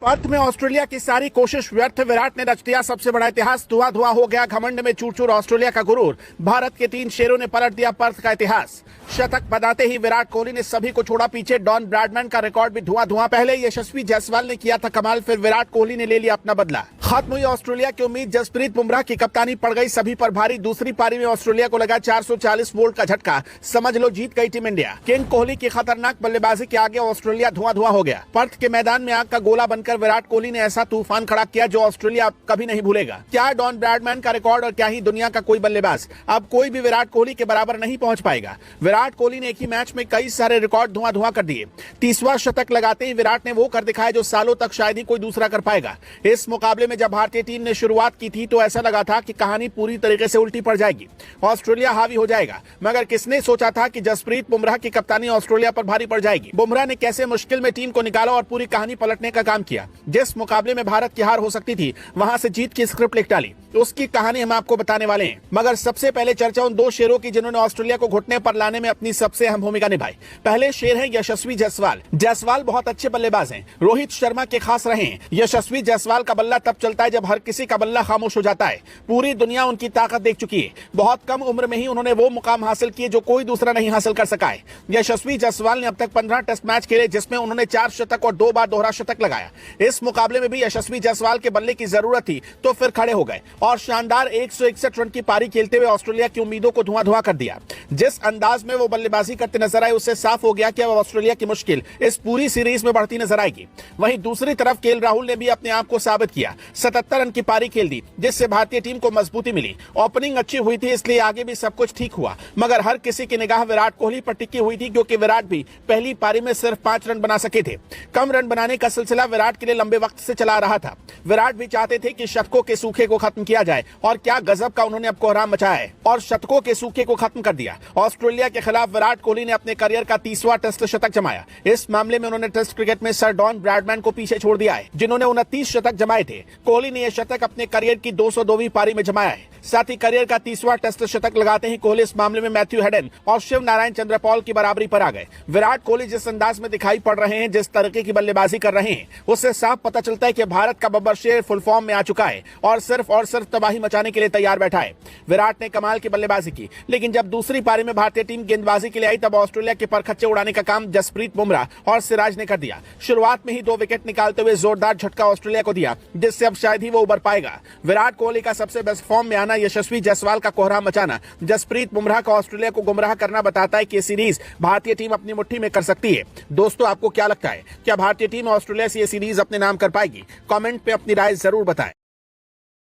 अंत में ऑस्ट्रेलिया की सारी कोशिश व्यर्थ। विराट ने रच दिया सबसे बड़ा इतिहास, धुआं धुआं हो गया घमंड में चूर चूर ऑस्ट्रेलिया का गुरूर। भारत के 3 शेरों ने पलट दिया पर्थ का इतिहास। शतक बनाते ही विराट कोहली ने सभी को छोड़ा पीछे। डॉन ब्रैडमैन का रिकॉर्ड भी धुआं धुआं। पहले यशस्वी जायसवाल ने किया था कमाल, फिर विराट कोहली ने ले लिया अपना बदला। खत्म हुई ऑस्ट्रेलिया की उम्मीद, जसप्रीत बुमराह की कप्तानी पड़ गई सभी पर भारी। दूसरी पारी में ऑस्ट्रेलिया को लगा 440 वोल्ट का झटका, समझ लो जीत गई टीम इंडिया। किंग कोहली की खतरनाक बल्लेबाजी के आगे ऑस्ट्रेलिया धुआं धुआं हो गया। पर्थ के मैदान में आग का गोला बनकर विराट कोहली ने ऐसा तूफान खड़ा किया जो ऑस्ट्रेलिया कभी नहीं भूलेगा। क्या डॉन ब्रैडमैन का रिकॉर्ड और क्या ही दुनिया का कोई बल्लेबाज, अब कोई भी विराट कोहली के बराबर नहीं पहुंच पाएगा। विराट कोहली ने एक ही मैच में कई सारे रिकॉर्ड धुआं धुआं कर दिए। 30वां शतक लगाते ही विराट ने वो कर दिखाया जो सालों तक शायद ही कोई दूसरा कर पाएगा। इस मुकाबले में जब भारतीय टीम ने शुरुआत की थी तो ऐसा लगा था कि कहानी पूरी तरीके से उल्टी पड़ जाएगी, ऑस्ट्रेलिया हावी हो जाएगा। मगर किसने सोचा था कि जसप्रीत बुमराह की कप्तानी ऑस्ट्रेलिया पर भारी पड़ जाएगी। बुमराह ने कैसे मुश्किल में टीम को निकाला और पूरी कहानी पलटने का काम किया। जिस मुकाबले में भारत की हार हो सकती थी वहां से जीत की स्क्रिप्ट लिख डाली। उसकी कहानी हम आपको बताने वाले हैं। मगर सबसे पहले चर्चा उन 2 शेरों की जिन्होंने ऑस्ट्रेलिया को घुटने पर लाने में अपनी सबसे अहम भूमिका निभाई। पहले शेर है यशस्वी जायसवाल। जायसवाल बहुत अच्छे बल्लेबाज हैं, रोहित शर्मा के खास रहे हैं। यशस्वी जायसवाल का बल्ला तब चलता है जब हर किसी का बल्ला खामोश हो जाता है। पूरी दुनिया उनकी ताकत देख चुकी है। बहुत कम उम्र में ही उन्होंने वो मुकाम हासिल किए जो कोई दूसरा नहीं हासिल कर सका है। यशस्वी जायसवाल ने अब तक 15 टेस्ट मैच खेले जिसमें उन्होंने 4 शतक और 2 बार दोहरा शतक लगाया। इस मुकाबले में भी यशस्वी जायसवाल के बल्ले की जरूरत थी तो फिर खड़े हो गए और शानदार 161 रन की पारी खेलते हुए ऑस्ट्रेलिया की उम्मीदों को धुआं धुआं कर दिया। जिस अंदाज में वो बल्लेबाजी करते नजर आए उससे साफ हो गया कि अब ऑस्ट्रेलिया की मुश्किल इस पूरी सीरीज में बढ़ती नजर आएगी। वहीं दूसरी तरफ केएल राहुल ने भी अपने आप को साबित किया। 77 रन की पारी खेल दी जिससे भारतीय टीम को मजबूती मिली। ओपनिंग अच्छी हुई थी इसलिए आगे भी सब कुछ ठीक हुआ। मगर हर किसी की निगाह विराट कोहली पर टिकी हुई थी क्योंकि विराट भी पहली पारी में सिर्फ 5 रन बना सके थे। कम रन बनाने का सिलसिला विराट के लिए लंबे वक्त से चला रहा था। विराट भी चाहते थे कि शतकों के सूखे को खत्म किया जाए और क्या गजब का उन्होंने अब कोहराम मचाया है और शतकों के सूखे को खत्म कर दिया। ऑस्ट्रेलिया के खिलाफ विराट कोहली ने अपने करियर का 30वां टेस्ट शतक जमाया। इस मामले में उन्होंने टेस्ट क्रिकेट में सर डॉन ब्रैडमैन को पीछे छोड़ दिया है जिन्होंने 29 शतक जमाए थे। कोहली ने यह शतक अपने करियर की 202वीं पारी में जमाया है। साथ ही करियर का 30वां टेस्ट शतक लगाते ही कोहली इस मामले में मैथ्यू हेडन और शिव नारायण चंद्रपॉल की बराबरी पर आ गए। विराट कोहली जिस अंदाज में दिखाई पड़ रहे हैं, जिस तरीके की बल्लेबाजी कर रहे हैं, उससे साफ पता चलता है कि भारत का बब्बर शेर फुल फॉर्म में आ चुका है और सिर्फ तबाही मचाने के लिए तैयार बैठा है। विराट ने कमाल की बल्लेबाजी की लेकिन जब दूसरी पारी में भारतीय टीम गेंदबाजी के लिए आई तब ऑस्ट्रेलिया के परखच्चे उड़ाने का काम जसप्रीत बुमराह और सिराज ने कर दिया। शुरुआत में ही 2 विकेट निकालते हुए जोरदार झटका ऑस्ट्रेलिया को दिया जिससे अब शायद ही वो उबर पाएगा। विराट कोहली का सबसे बेस्ट फॉर्म में आना, यशस्वी जायसवाल का कोहराम मचाना, जसप्रीत बुमराह का ऑस्ट्रेलिया को गुमराह करना बताता है कि सीरीज भारतीय टीम अपनी मुट्ठी में कर सकती है। दोस्तों आपको क्या लगता है, क्या भारतीय टीम ऑस्ट्रेलिया से ये सीरीज अपने नाम कर पाएगी? कमेंट पे अपनी राय जरूर बताएं।